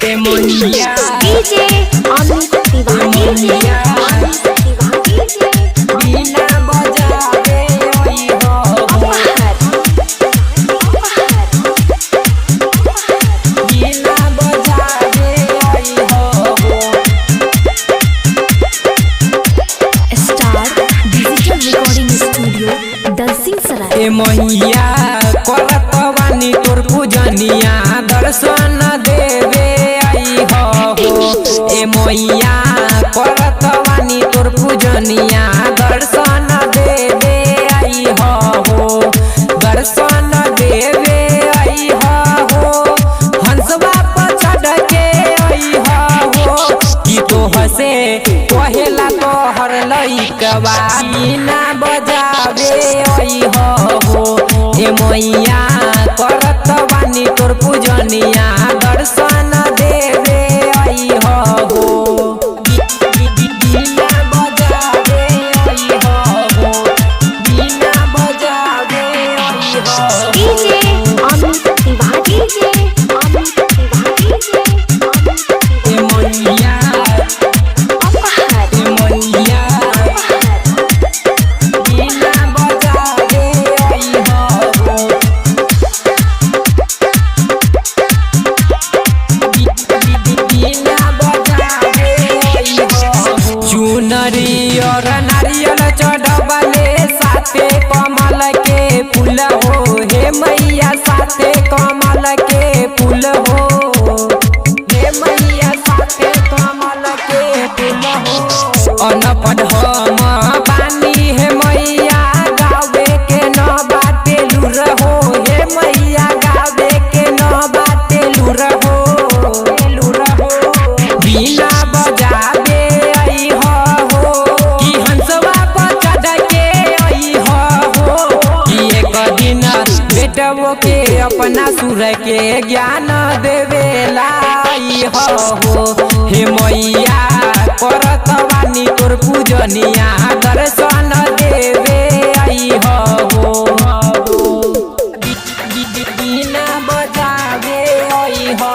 मैया डीजे अमित तिवारी मैया बिना बजावे ओई हो बिना बजावे ओई हो star digital recording studio Dalsinghsarai. मैया करत बानी तोर पूजनिया दर्शन देवे आई हो मैया करत बानी तोर पूजनिया दर्शन देवे आई हो दर्शन देवे आई हो हंसवा पर चढ़ के आई हो कि तोह से कहेला तोहर लइकवा बिना बजावे आई हो मैया करत बानी तोर पूजनिया दर्शन देवे आई हो बिना बजावे आई हो बिना बजावे आई हो डीजे अमित तिवारी मैया मैया बिना बजावे आई हो बिना बजावे आई हो चुनरी और नारियल चढ़बले साथे कमल के फूल हो हे मैया साथे कमल के फूल हो हे मैया साथे कमल के फूल हो अनपढ़ हम बानी हे मैया गावे के न बाटे लूर हो हे मैया गावे के न बाटे लूर हो बिना बजावे आई हो कि हंसवा पर चढ़ के आई हो कि एक दिन बेटवो के अपना सुर के ज्ञान देवे लाई हो हे मैया करत बानी तोर पूजनिया दर्शन देवे आई हो बिना बजावे आई हो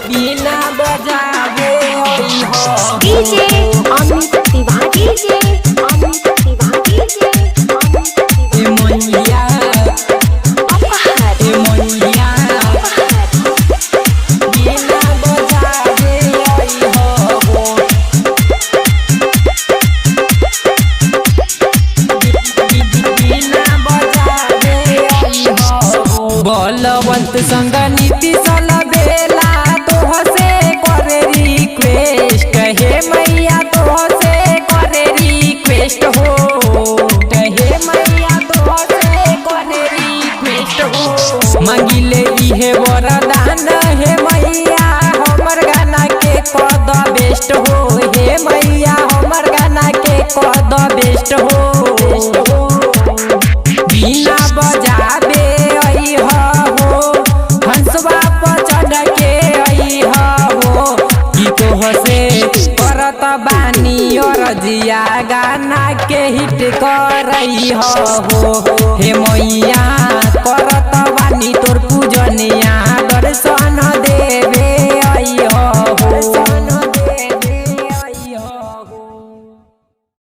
बिना बजावे आई हो डीजे अमित तिवारी मैया मैया बिना बजावे आई हो बिना बजावे आई हो बलवंत संग नीति सल बेला तोह से करे रिक्वेस्ट हे मैया तोह से करे रिक्वेस्ट हो हे मैया तोह से करे रिक्वेस्ट हो मांगिले इहे वरदान हे मैया हमर गाना के कद बेस्ट हो हे मैया हमर गाना के कद बेस्ट हो बिना बजावे आई हो हंसवा पर चढ़ के आई हो कि तोह से करत बानी और जिया गाना के हिट करई हो हे मैया करत बानी तोर पूजनिया दर्शन देवे